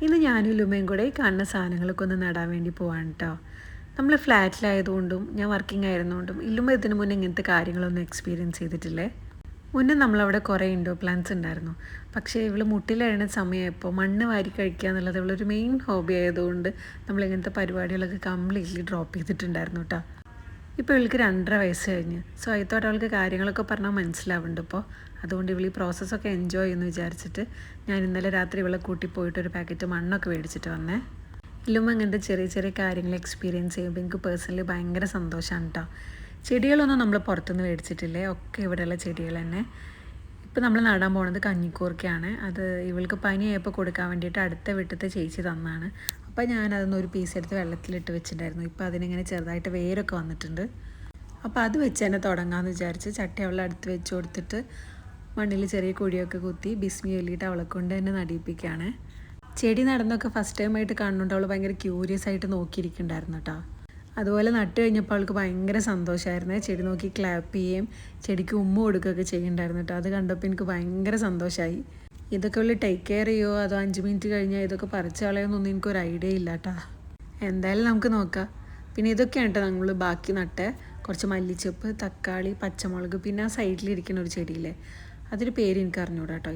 ഇന്ന് ഞാനും ലുമയും കൂടെ ഈ കാണുന്ന സാധനങ്ങളൊക്കെ ഒന്ന് നടാൻ വേണ്ടി പോവാണ് കേട്ടോ. നമ്മൾ ഫ്ലാറ്റിലായതുകൊണ്ടും ഞാൻ വർക്കിംഗ് ആയിരുന്നുകൊണ്ടും ഇല്ലുമ്പ ഇതിന് മുന്നേ ഇങ്ങനത്തെ കാര്യങ്ങളൊന്നും എക്സ്പീരിയൻസ് ചെയ്തിട്ടില്ലേ. മുന്നേ നമ്മളവിടെ കുറേ ഇൻഡോർ പ്ലാന്റ്സ് ഉണ്ടായിരുന്നു. പക്ഷേ ഇവൾ മുട്ടിലഴണ സമയമായപ്പോൾ മണ്ണ് വാരി കഴിക്കുക എന്നുള്ളത് ഇവളൊരു മെയിൻ ഹോബി ആയതുകൊണ്ട് നമ്മളിങ്ങനത്തെ പരിപാടികളൊക്കെ കംപ്ലീറ്റ്ലി ഡ്രോപ്പ് ചെയ്തിട്ടുണ്ടായിരുന്നു കേട്ടോ. ഇപ്പോൾ ഇവൾക്ക് 2.5 വയസ്സ് കഴിഞ്ഞ്. സോ അതിത്തോട്ട് അവൾക്ക് കാര്യങ്ങളൊക്കെ പറഞ്ഞാൽ മനസ്സിലാവുന്നുണ്ട്. ഇപ്പോൾ അതുകൊണ്ട് ഇവൾ ഈ പ്രോസസ്സൊക്കെ എൻജോയ് ചെയ്യുമെന്ന് വിചാരിച്ചിട്ട് ഞാൻ ഇന്നലെ രാത്രി ഇവളെ കൂട്ടി പോയിട്ട് ഒരു പാക്കറ്റ് മണ്ണൊക്കെ മേടിച്ചിട്ട് വന്നേ. ഇല്ലുമ്പോൾ അങ്ങനത്തെ ചെറിയ ചെറിയ കാര്യങ്ങൾ എക്സ്പീരിയൻസ് ചെയ്യുമ്പോൾ എനിക്ക് പേഴ്സണലി ഭയങ്കര സന്തോഷമാണ് കേട്ടോ. ചെടികളൊന്നും നമ്മൾ പുറത്തുനിന്ന് മേടിച്ചിട്ടില്ലേ, ഒക്കെ ഇവിടെയുള്ള ചെടികൾ തന്നെ. ഇപ്പോൾ നമ്മൾ നടാൻ പോകുന്നത് കഞ്ഞിക്കൂർക്കയാണ്. അത് ഇവൾക്ക് പനിയായപ്പോൾ കൊടുക്കാൻ വേണ്ടിയിട്ട് അടുത്ത വീട്ടിലത്തെ ചേച്ചി തന്നാണ്. അപ്പോൾ ഞാനതൊന്ന് ഒരു പീസ് എടുത്ത് വെള്ളത്തിലിട്ട് വെച്ചിട്ടുണ്ടായിരുന്നു. ഇപ്പോൾ അതിനിങ്ങനെ ചെറുതായിട്ട് വേരൊക്കെ വന്നിട്ടുണ്ട്. അപ്പോൾ അത് വെച്ച് തന്നെ തുടങ്ങാമെന്ന് വിചാരിച്ച് ചട്ടി അവളെ അടുത്ത് വെച്ച് കൊടുത്തിട്ട് മണ്ണിൽ ചെറിയ കുഴിയൊക്കെ കുത്തി ബിസ്മി ചൊല്ലിയിട്ട് അവളെ കൊണ്ട് തന്നെ നടിയിപ്പിക്കുകയാണ്. ചെടി നടന്നൊക്കെ ഫസ്റ്റ് ടൈമായിട്ട് കാണുന്നുണ്ട്. അവൾ ഭയങ്കര ക്യൂരിയസ് ആയിട്ട് നോക്കിയിരിക്കുന്നുണ്ടായിരുന്നു കേട്ടോ. അതുപോലെ നട്ട് കഴിഞ്ഞപ്പോൾ അവൾക്ക് ഭയങ്കര സന്തോഷമായിരുന്നു. ചെടി നോക്കി ക്ലാപ്പ് ചെയ്യുകയും ചെടിക്ക് ഉമ്മ കൊടുക്കുകയൊക്കെ ചെയ്യുന്നുണ്ടായിരുന്നു കേട്ടോ. അത് കണ്ടപ്പോൾ എനിക്ക് ഭയങ്കര സന്തോഷമായി. ഇതൊക്കെ ഉള്ളിൽ ടേക്ക് കെയർ ചെയ്യുമോ അതോ 5 മിനിറ്റ് കഴിഞ്ഞാൽ ഇതൊക്കെ പറിച്ച് കളയുമെന്നൊന്നും എനിക്കൊരു ഐഡിയ ഇല്ല കേട്ടോ. എന്തായാലും നമുക്ക് നോക്കാം. പിന്നെ ഇതൊക്കെയാണ് കേട്ടോ നമ്മൾ ബാക്കി നട്ട് കുറച്ച് മല്ലിച്ചപ്പ്, തക്കാളി, പച്ചമുളക്, പിന്നെ ആ സൈഡിലിരിക്കുന്ന ഒരു ചെടിയില്ലേ, അതിൻ്റെ പേര് എനിക്ക് അറിഞ്ഞൂടാ കേട്ടോ.